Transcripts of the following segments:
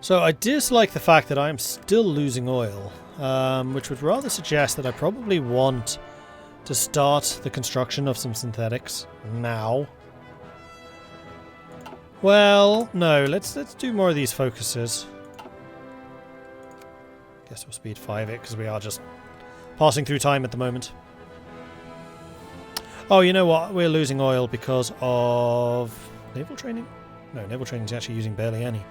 So I dislike the fact that I'm still losing oil, which would rather suggest that I probably want to start the construction of some synthetics now. Well, no, let's do more of these focuses. Guess we'll speed 5 it because we are just passing through time at the moment. Oh, you know what? We're losing oil because of naval training? No, naval training is actually using barely any.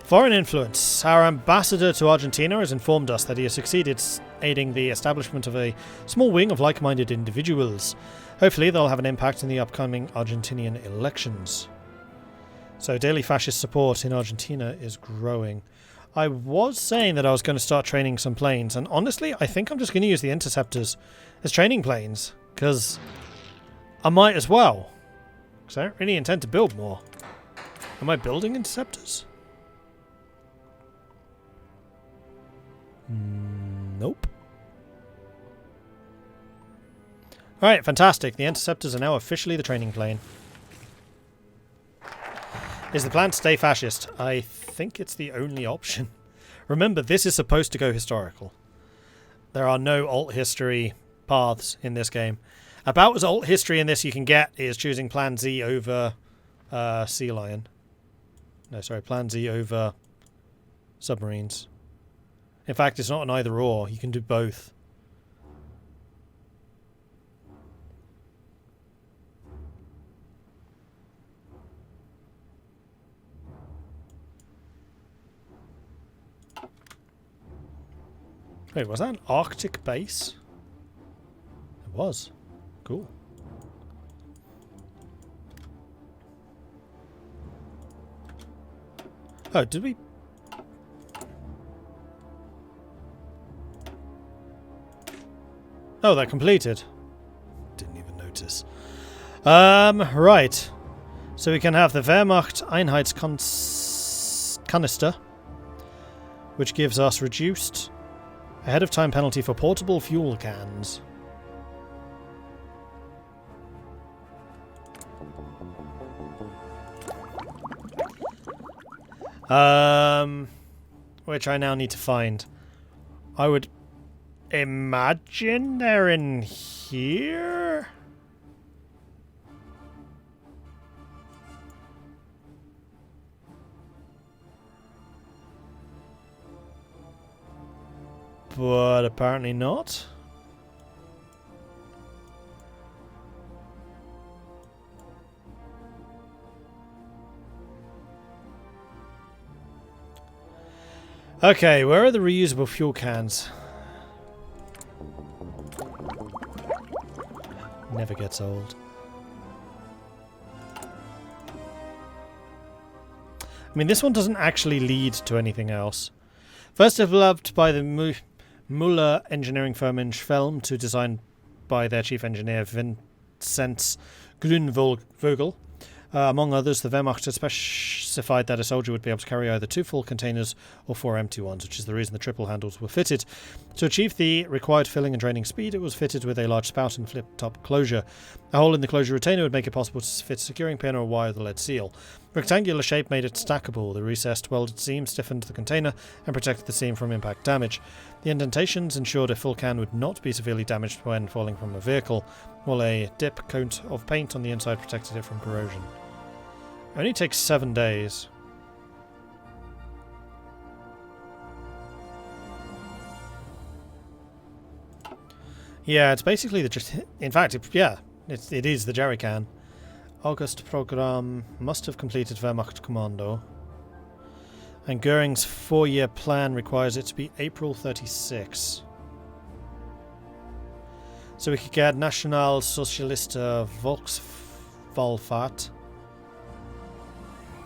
Foreign influence. Our ambassador to Argentina has informed us that he has succeeded aiding the establishment of a small wing of like-minded individuals. Hopefully they'll have an impact in the upcoming Argentinian elections. So daily fascist support in Argentina is growing. I was saying that I was going to start training some planes, and honestly I think I'm just going to use the interceptors as training planes, because I might as well. Because I don't really intend to build more. Am I building interceptors? Nope. Alright, fantastic. The interceptors are now officially the training plane. Is the plan to stay fascist? I think it's the only option. Remember, this is supposed to go historical. There are no alt history paths in this game. About as alt history in this you can get is choosing Plan Z over Sea Lion. No, sorry, Plan Z over submarines. In fact, it's not an either or. You can do both. Wait, was that an Arctic base? It was. Cool. Oh, did we... Oh, they're completed. Didn't even notice. Right. So we can have the Wehrmacht Einheitskanister, which gives us reduced ahead of time penalty for portable fuel cans. Which I now need to find. I would imagine they're in here? But apparently not. Okay, where are the reusable fuel cans? Never gets old. I mean, this one doesn't actually lead to anything else. First developed by the Muller engineering firm in Schwelm to design by their chief engineer Vinzenz Grünvogel. Among others, the Wehrmacht had specified that a soldier would be able to carry either 2 full containers or 4 empty ones, which is the reason the triple handles were fitted. To achieve the required filling and draining speed, it was fitted with a large spout and flip-top closure. A hole in the closure retainer would make it possible to fit a securing pin or wire the lead seal. Rectangular shape made it stackable. The recessed welded seam stiffened the container and protected the seam from impact damage. The indentations ensured a full can would not be severely damaged when falling from a vehicle, while a dip coat of paint on the inside protected it from corrosion. Only takes 7 days. Yeah, it's basically the... In fact, it is the jerry can. August program must have completed Wehrmacht Commando. And Goering's 4-year plan requires it to be April 36. So we could get National Socialiste Volkswohlfahrt,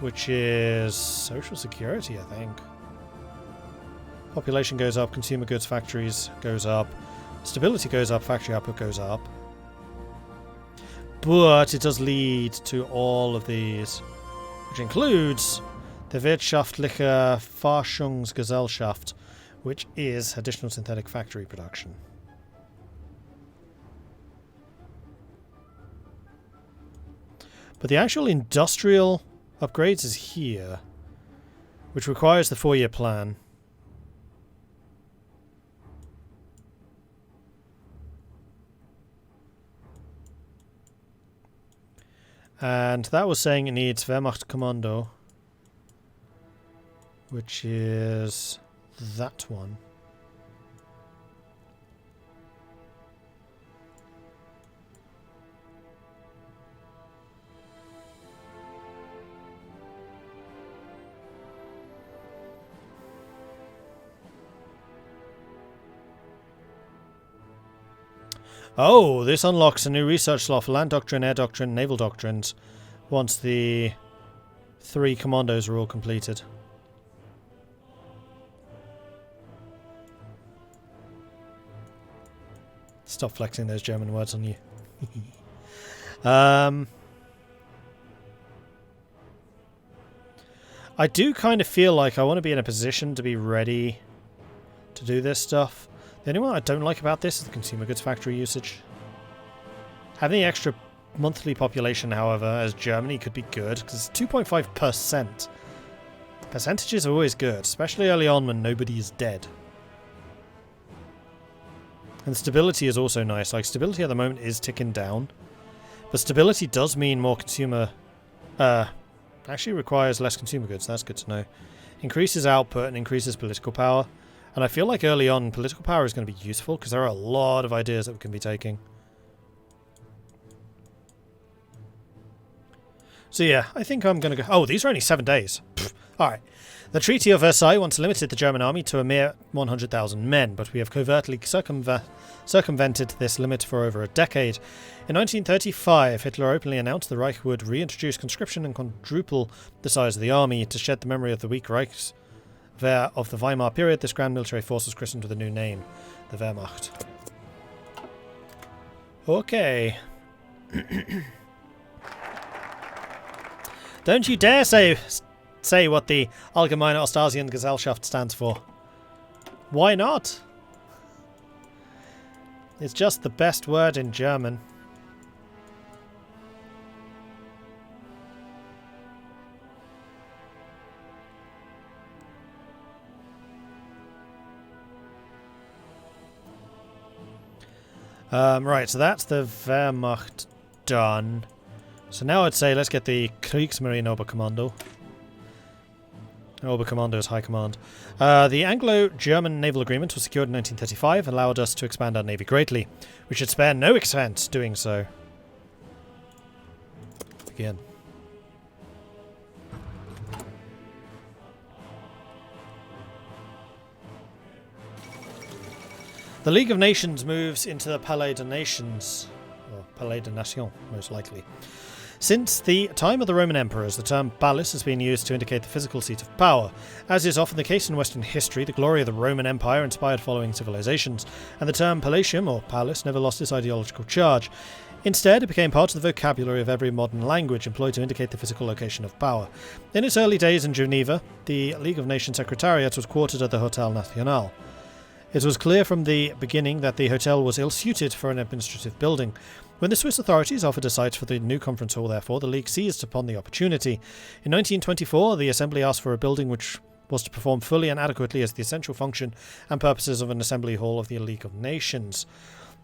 which is social security, I think. Population goes up, consumer goods factories goes up, stability goes up, factory output goes up. But it does lead to all of these, which includes the Wirtschaftliche Forschungsgesellschaft, which is additional synthetic factory production. But the actual industrial upgrades is here, which requires the 4-year plan. And that was saying it needs Wehrmacht Kommando, which is that one. Oh, this unlocks a new research slot for land doctrine, air doctrine, naval doctrines once the 3 commandos are all completed. Stop flexing those German words on you. I do kind of feel like I want to be in a position to be ready to do this stuff. The only one I don't like about this is the consumer goods factory usage. Having the extra monthly population, however, as Germany could be good, because it's 2.5%. Percentages are always good, especially early on when nobody is dead. And stability is also nice. Like, stability at the moment is ticking down. But stability does mean more consumer... actually requires less consumer goods, that's good to know. Increases output and increases political power. And I feel like early on, political power is going to be useful, because there are a lot of ideas that we can be taking. So yeah, I think I'm going to go... Oh, these are only 7 days. Alright. The Treaty of Versailles once limited the German army to a mere 100,000 men, but we have covertly circumvented this limit for over a decade. In 1935, Hitler openly announced the Reich would reintroduce conscription and quadruple the size of the army to shed the memory of the weak Reichswehr of the Weimar period. This grand military force was christened with a new name, the Wehrmacht. Okay. Don't you dare say what the Allgemeine Ostasien Gesellschaft stands for. Why not? It's just the best word in German. Right, so that's the Wehrmacht done. So now I'd say let's get the Kriegsmarine Oberkommando. Oberkommando is High Command. The Anglo-German Naval Agreement was secured in 1935 and allowed us to expand our navy greatly. We should spare no expense doing so. Begin. The League of Nations moves into the Palais des Nations, or Palais des Nations, most likely. Since the time of the Roman emperors, the term palace has been used to indicate the physical seat of power. As is often the case in Western history, the glory of the Roman Empire inspired following civilizations, and the term palatium, or palace, never lost its ideological charge. Instead, it became part of the vocabulary of every modern language employed to indicate the physical location of power. In its early days in Geneva, the League of Nations Secretariat was quartered at the Hotel National. It was clear from the beginning that the hotel was ill-suited for an administrative building. When the Swiss authorities offered a site for the new conference hall, therefore, the League seized upon the opportunity. In 1924, the Assembly asked for a building which was to perform fully and adequately as the essential function and purposes of an Assembly Hall of the League of Nations.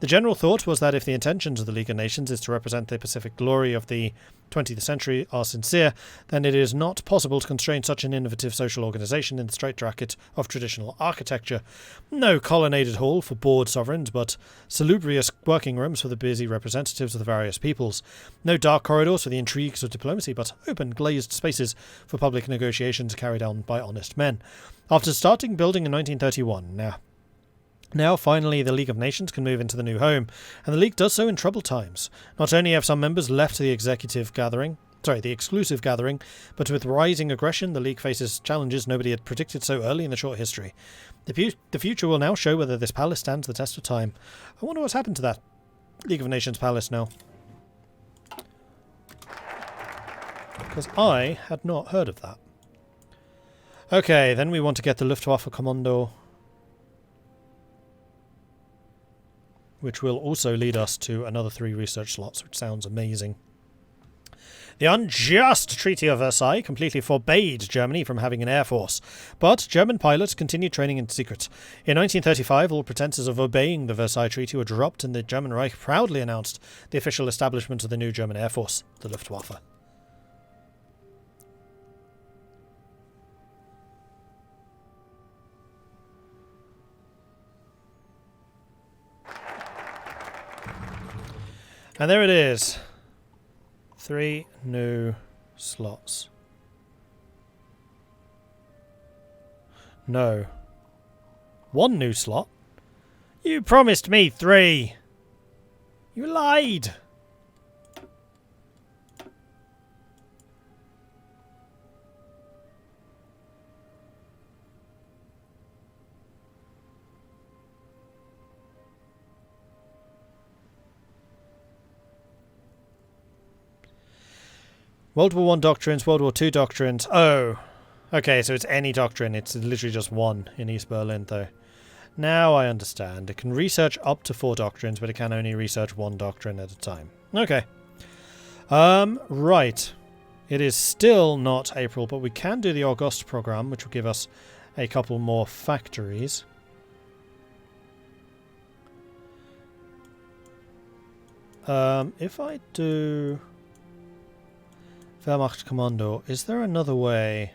The general thought was that if the intentions of the League of Nations is to represent the Pacific glory of the 20th century are sincere, then it is not possible to constrain such an innovative social organisation in the straitjacket of traditional architecture. No colonnaded hall for bored sovereigns, but salubrious working rooms for the busy representatives of the various peoples. No dark corridors for the intrigues of diplomacy, but open glazed spaces for public negotiations carried on by honest men. After starting building in 1931, Now, finally, the League of Nations can move into the new home, and the League does so in troubled times. Not only have some members left the exclusive gathering, but with rising aggression, the League faces challenges nobody had predicted so early in the short history. The future will now show whether this palace stands the test of time. I wonder what's happened to that League of Nations palace now. Because I had not heard of that. Okay, then we want to get the Luftwaffe Kommando, which will also lead us to another 3 research slots, which sounds amazing. The unjust Treaty of Versailles completely forbade Germany from having an air force, but German pilots continued training in secret. In 1935, all pretenses of obeying the Versailles Treaty were dropped, and the German Reich proudly announced the official establishment of the new German Air Force, the Luftwaffe. And there it is. 3 new slots. No. 1 new slot? You promised me 3! You lied! World War I doctrines, World War II doctrines. Oh, okay, so it's any doctrine. It's literally just 1 in East Berlin, though. Now I understand. It can research up to 4 doctrines, but it can only research 1 doctrine at a time. Okay. Right. It is still not April, but we can do the August program, which will give us a couple more factories. If I do Wehrmacht Kommando, is there another way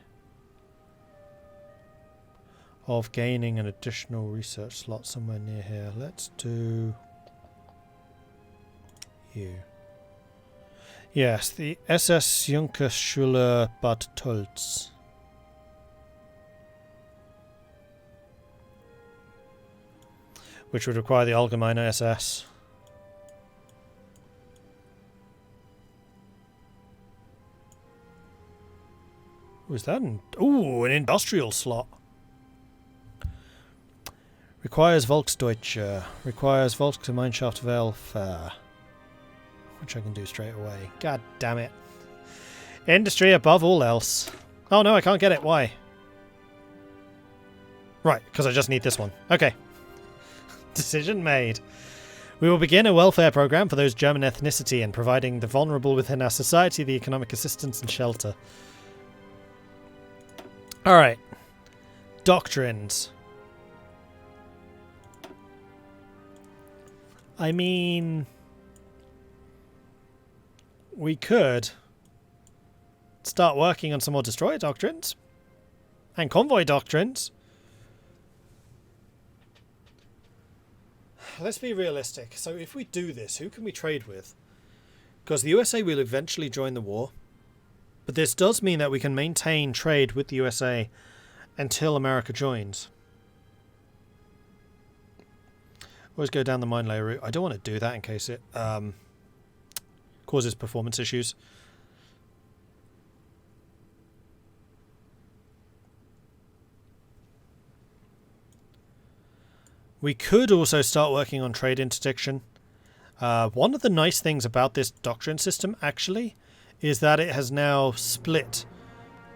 of gaining an additional research slot somewhere near here? Let's do you. Yes, the SS Junkerschule Bad Tölz. Which would require the Allgemeine SS. Was that an... Ooh, an industrial slot. Requires Volksdeutsche. Requires Volksgemeinschaft Welfare. Which I can do straight away. God damn it. Industry above all else. Oh no, I can't get it. Why? Right, because I just need this one. Okay. Decision made. We will begin a welfare program for those German ethnicity and providing the vulnerable within our society the economic assistance and shelter. Alright. Doctrines. I mean... we could start working on some more destroyer doctrines. And convoy doctrines. Let's be realistic. So if we do this, who can we trade with? Because the USA will eventually join the war. But this does mean that we can maintain trade with the USA until America joins. Always go down the mine layer route. I don't want to do that in case it causes performance issues. We could also start working on trade interdiction. One of the nice things about this doctrine system, actually, is that it has now split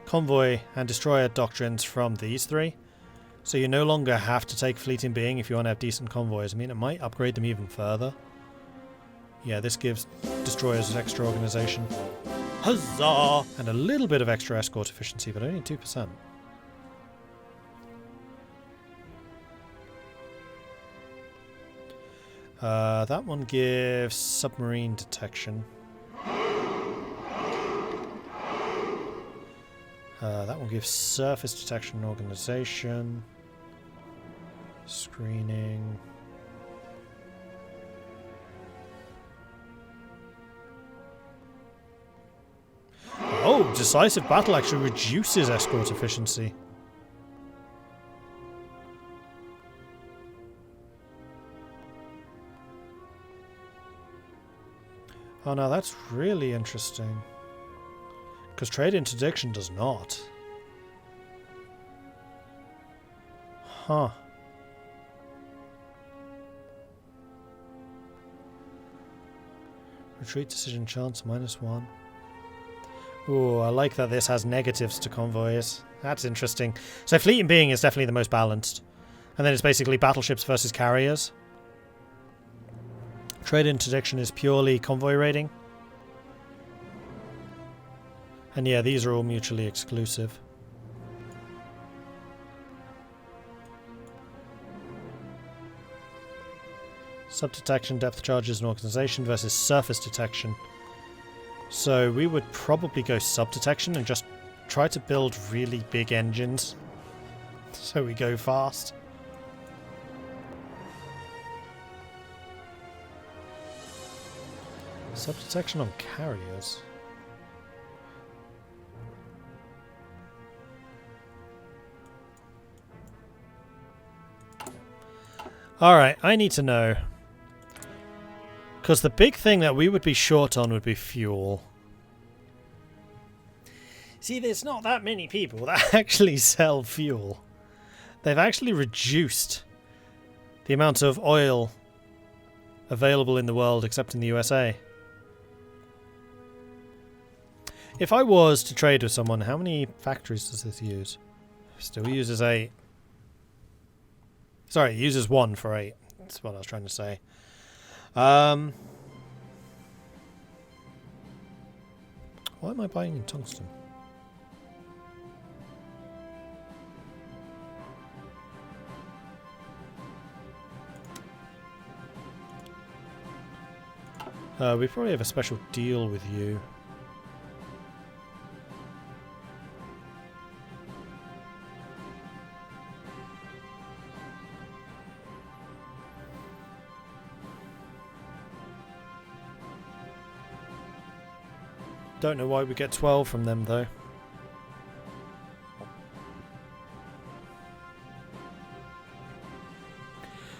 convoy and destroyer doctrines from these 3. So you no longer have to take fleet in being if you want to have decent convoys. I mean, it might upgrade them even further. Yeah, this gives destroyers extra organization. Huzzah! And a little bit of extra escort efficiency, but only 2%. That one gives submarine detection. That one gives surface detection and organization. Screening. Oh, decisive battle actually reduces escort efficiency. Oh no, that's really interesting. Because trade interdiction does not. Huh. Retreat decision chance -1. Ooh, I like that this has negatives to convoys. That's interesting. So fleet in being is definitely the most balanced. And then it's basically battleships versus carriers. Trade interdiction is purely convoy raiding. And yeah, these are all mutually exclusive. Sub-detection, depth charges and organization versus surface detection. So we would probably go sub-detection and just try to build really big engines so we go fast. Sub-detection on carriers. Alright, I need to know. Because the big thing that we would be short on would be fuel. See, there's not that many people that actually sell fuel. They've actually reduced the amount of oil available in the world except in the USA. If I was to trade with someone, how many factories does this use? Still uses 8. Sorry, it uses 1 for 8. That's what I was trying to say. Why am I buying in tungsten? We probably have a special deal with you. Don't know why we get 12 from them though.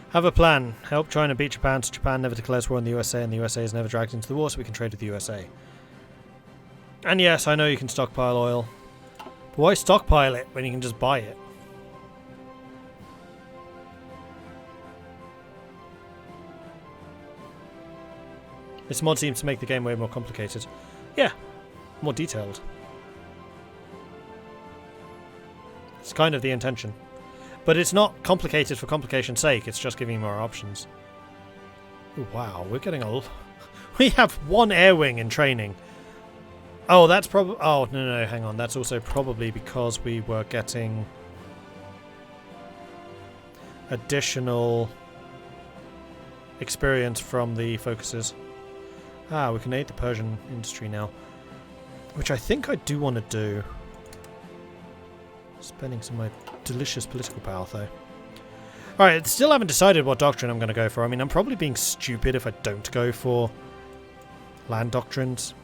Have a plan. Help China beat Japan so Japan never declares war on the USA and the USA is never dragged into the war so we can trade with the USA. And yes, I know you can stockpile oil. But why stockpile it when you can just buy it? This mod seems to make the game way more complicated. Yeah, more detailed. It's kind of the intention. But it's not complicated for complication's sake, it's just giving you more options. Ooh, wow, we're getting old. We have 1 air wing in training. Oh, that's probably... Oh, no, hang on. That's also probably because we were getting additional experience from the focuses. Ah, we can aid the Persian industry now. Which I think I do want to do. Spending some of my delicious political power, though. Alright, still haven't decided what doctrine I'm going to go for. I mean, I'm probably being stupid if I don't go for land doctrines.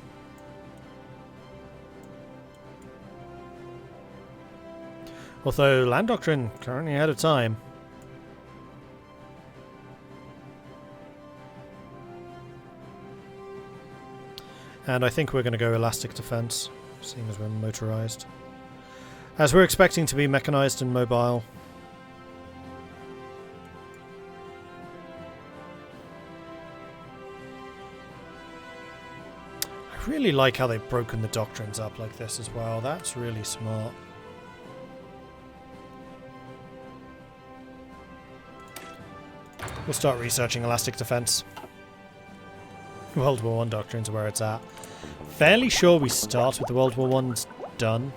Although, land doctrine currently ahead of time. And I think we're going to go elastic defense, seeing as we're motorized. As we're expecting to be mechanized and mobile. I really like how they've broken the doctrines up like this as well. That's really smart. We'll start researching elastic defense. World War I doctrines are where it's at. Fairly sure we start with the World War I's done.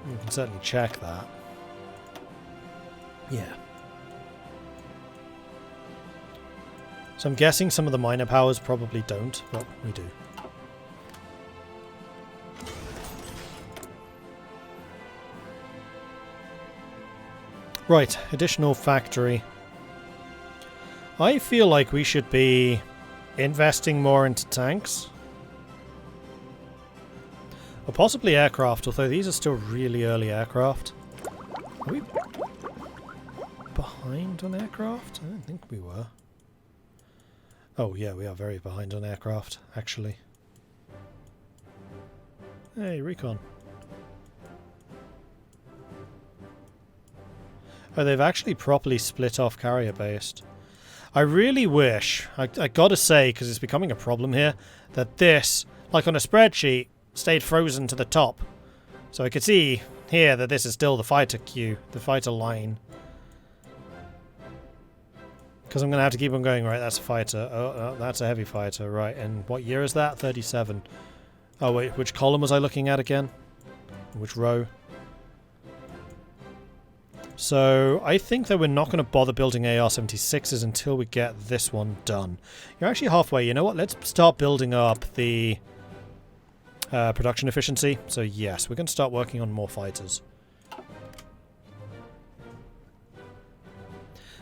We can certainly check that. Yeah. So I'm guessing some of the minor powers probably don't, but we do. Right, additional factory. I feel like we should be investing more into tanks. Or possibly aircraft, although these are still really early aircraft. Are we behind on aircraft? I don't think we were. Oh yeah, we are very behind on aircraft, actually. Hey, recon. Oh, they've actually properly split off carrier-based. I really wish, I gotta say, because it's becoming a problem here, that this, like on a spreadsheet, stayed frozen to the top. So I could see here that this is still the fighter queue, the fighter line. Because I'm going to have to keep on going, right, that's a fighter. Oh, that's a heavy fighter, right. And what year is that? 37. Oh wait, which column was I looking at again? Which row? So, I think that we're not going to bother building AR-76s until we get this one done. You're actually halfway. You know what? Let's start building up the production efficiency. So yes, we're going to start working on more fighters.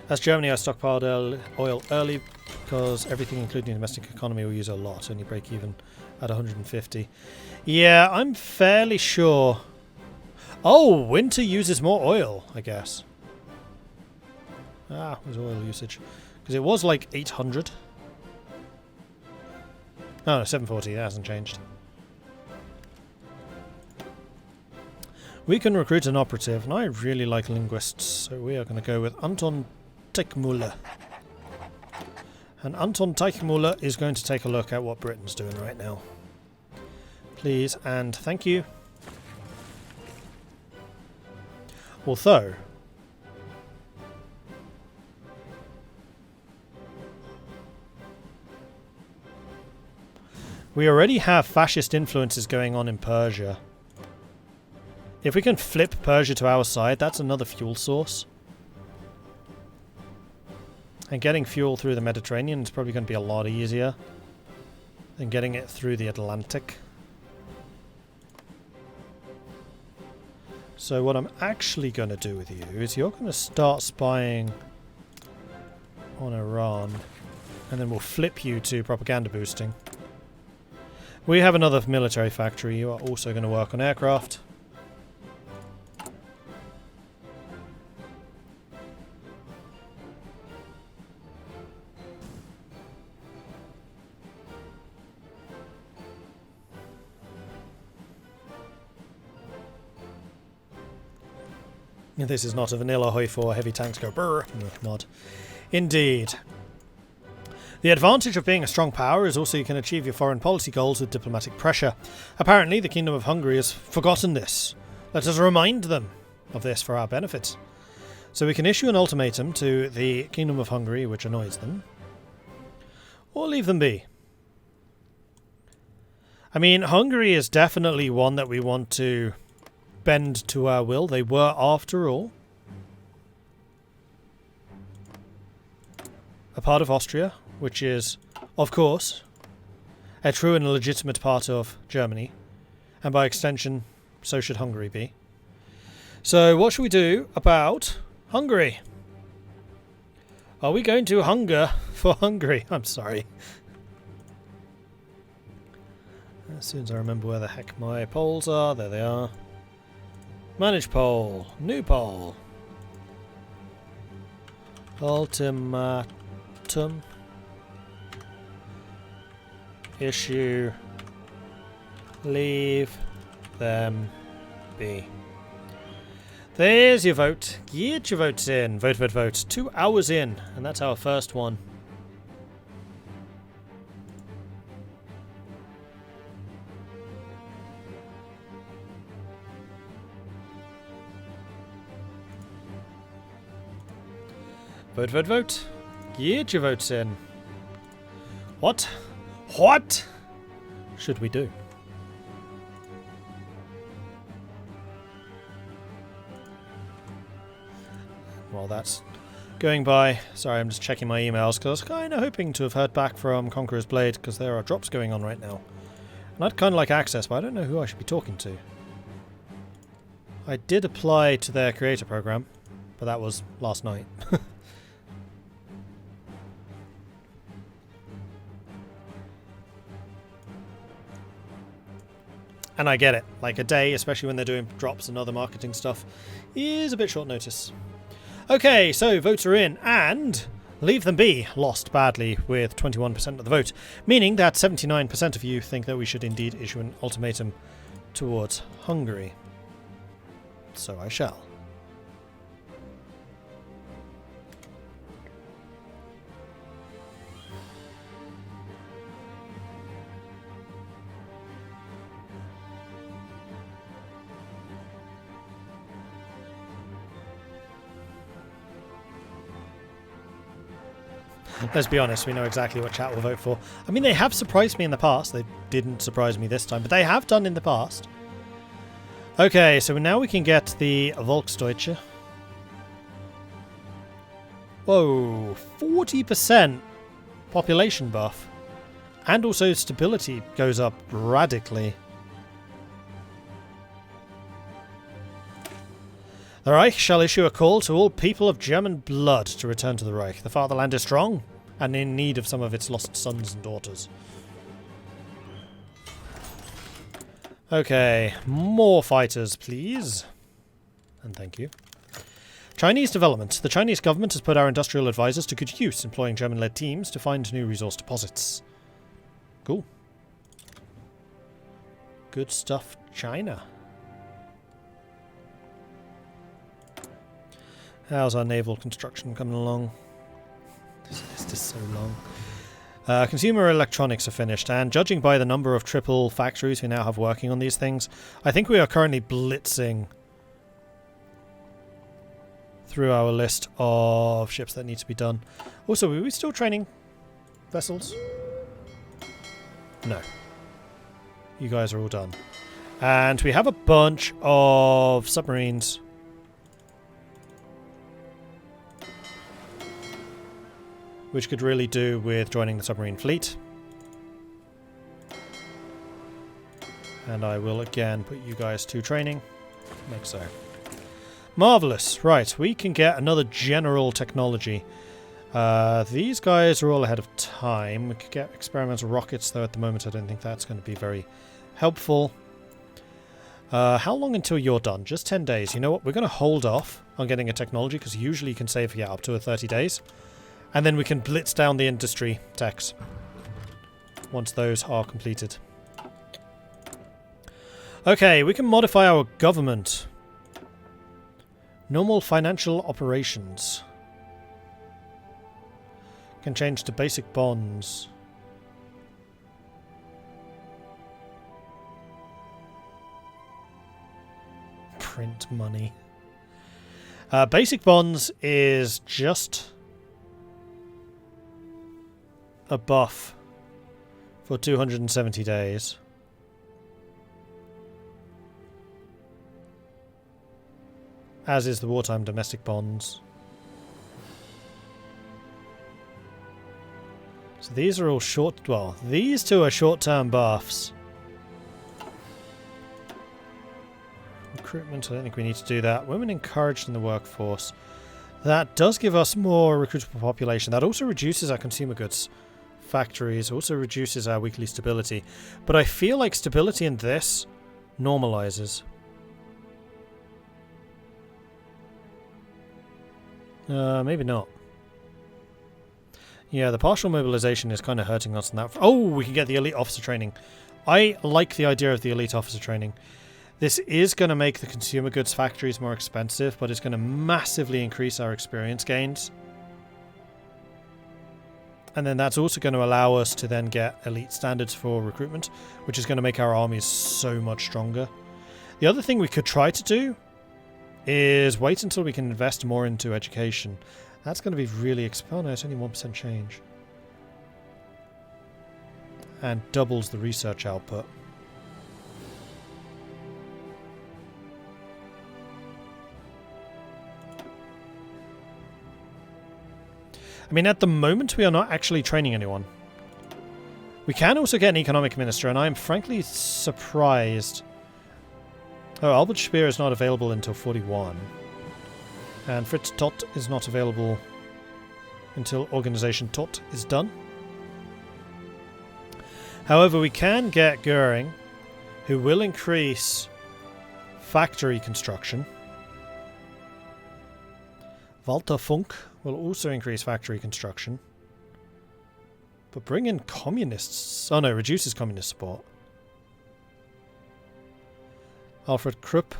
As Germany, I stockpiled oil early because everything, including the domestic economy, will use a lot. Only break even at 150. Yeah, I'm fairly sure. Oh, winter uses more oil, I guess. Ah, where's oil usage? Because it was like 800. Oh, no, 740. That hasn't changed. We can recruit an operative, and I really like linguists, so we are going to go with Anton Teichmuller. And Anton Teichmuller is going to take a look at what Britain's doing right now. Please and thank you. Although, we already have fascist influences going on in Persia. If we can flip Persia to our side, that's another fuel source. And getting fuel through the Mediterranean is probably going to be a lot easier than getting it through the Atlantic. So what I'm actually going to do with you is you're going to start spying on Iran, and then we'll flip you to propaganda boosting. We have another military factory. You are also going to work on aircraft. This is not a vanilla hoi 4 heavy tanks go brrr mod. Indeed. The advantage of being a strong power is also you can achieve your foreign policy goals with diplomatic pressure. Apparently the Kingdom of Hungary has forgotten this. Let us remind them of this for our benefit. So we can issue an ultimatum to the Kingdom of Hungary, which annoys them. Or leave them be. I mean, Hungary is definitely one that we want to bend to our will. They were, after all, a part of Austria, which is, of course, a true and legitimate part of Germany, and by extension, so should Hungary be. So what should we do about Hungary? Are we going to hunger for Hungary? I'm sorry. As soon as I remember where the heck my polls are, there they are. Manage poll. New poll. Ultimatum. Issue. Leave them be. There's your vote. Get your votes in. Vote, vote, vote. 2 hours in. And that's our first one. Vote, vote, vote. Get your votes in. What? What should we do? Well, that's going by. Sorry, I'm just checking my emails because I was kind of hoping to have heard back from Conqueror's Blade because there are drops going on right now. And I'd kind of like access, but I don't know who I should be talking to. I did apply to their creator program, but that was last night. And I get it. Like a day, especially when they're doing drops and other marketing stuff, is a bit short notice. Okay, so votes are in, and Leave Them Be lost badly with 21% of the vote, meaning that 79% of you think that we should indeed issue an ultimatum towards Hungary. So I shall. Let's be honest, we know exactly what chat will vote for. I mean, they have surprised me in the past. They didn't surprise me this time, but they have done in the past. Okay, so now we can get the Volksdeutsche. Whoa, 40% population buff. And also stability goes up radically. The Reich shall issue a call to all people of German blood to return to the Reich. The fatherland is strong and in need of some of its lost sons and daughters. Okay, more fighters, please. And thank you. Chinese development. The Chinese government has put our industrial advisors to good use, employing German-led teams to find new resource deposits. Cool. Good stuff, China. How's our naval construction coming along? This list is so long. Consumer electronics are finished, and judging by the number of triple factories we now have working on these things, I think we are currently blitzing through our list of ships that need to be done. Also, are we still training vessels? No. You guys are all done. And we have a bunch of submarines. Which could really do with joining the submarine fleet. And I will again put you guys to training. Like so. Marvellous. Right, we can get another general technology. These guys are all ahead of time. We could get experimental rockets, though at the moment I don't think that's going to be very helpful. How long until you're done? Just 10 days. You know what? We're going to hold off on getting a technology, because usually you can save up to 30 days. And then we can blitz down the industry techs once those are completed. Okay, we can modify our government. Normal financial operations. Can change to basic bonds. Print money. Basic bonds is just a buff for 270 days. As is the wartime domestic bonds. So these are all short... Well, these two are short-term buffs. Recruitment, I don't think we need to do that. Women encouraged in the workforce. That does give us more recruitable population. That also reduces our consumer goods factories, also reduces our weekly stability. But I feel like stability in this normalizes. Maybe not. Yeah, the partial mobilization is kind of hurting us in that. Oh, we can get the elite officer training. I like the idea of the elite officer training. This is going to make the consumer goods factories more expensive, but it's going to massively increase our experience gains. And then that's also going to allow us to then get elite standards for recruitment, which is going to make our armies so much stronger. The other thing we could try to do is wait until we can invest more into education. That's going to be really expensive. Oh no, it's only 1% change. And doubles the research output. I mean, at the moment, we are not actually training anyone. We can also get an economic minister, and I am frankly surprised. Oh, Albert Speer is not available until 41. And Fritz Tot is not available until Organization Tot is done. However, we can get Goering, who will increase factory construction. Walter Funk will also increase factory construction. But bring in communists. Oh no, reduces communist support. Alfred Krupp